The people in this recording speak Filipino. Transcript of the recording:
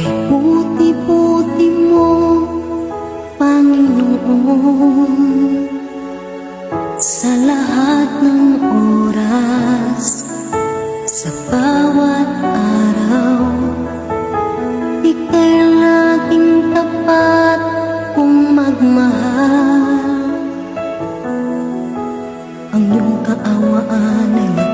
Buti-buti mo, Panginoon, sa lahat ng oras, sa bawat araw. Ika'y laging tapat kung magmahal. Ang iyong kaawaan ay